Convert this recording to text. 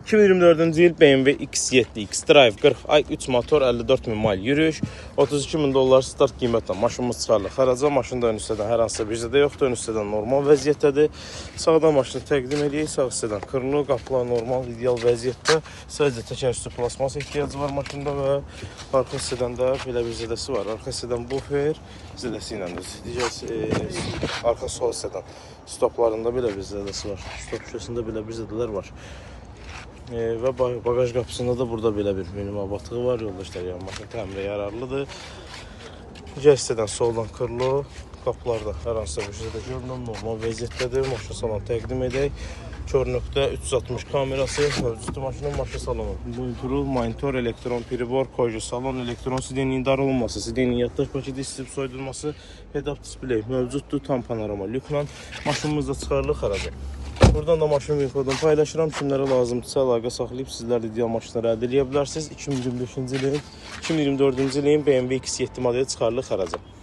2024-cü il BMW X7 X-Drive 40 ay 3 motor 54 min mil yürüyüş 32 min dollar start qiymətlə maşınımız çıxarılır xaraca. Maşında ön hissədən hər hansısa bir zədə yoxdur, ön hissədən normal vəziyyətdədir. Sağdan maşını təqdim edək, sağ hissədən kırılı, qapılar normal, ideal vəziyyətdə. Sadəcə təkər üstü plasmas ehtiyacı var maşında və arxa hissədən də belə bir zədəsi var. Arxa hissədən bufer zədəsi ilə digər arxa sol hissədən stoplarında belə bir zədəsi var. Stop şüşəsində belə bir zədələr var. Və bagaj qapısında da burada belə bir minimal batığı var. Yoldaşlar, yəni maşın təmirə yararlıdır. Digər hissədən soldan kırılı, qapılarda hər hansısa bir şeydə görünən normal vəziyyətdədir. Maşın salonu təqdim edək. 4.360 kamerası mövcuddur maşının. Maşın salonu monitor, elektron pribor, koyucu salon, elektron sidenliğin dar olunması, sidenliğin yaddaş paketi istif soyudulması, head-up display mövcuddur. Tam panorama lükla maşınımız da çıxarılır xaraca. Buradan da maşın kodunu paylaşıram. Kimlərə lazımdırsa əlaqə saxlayıb sizlər də ideal maşınları əldə edə bilərsiniz. 2025-ci ilin, 2024-cü ilin BMW X7 modeli çıxarılır xaraca.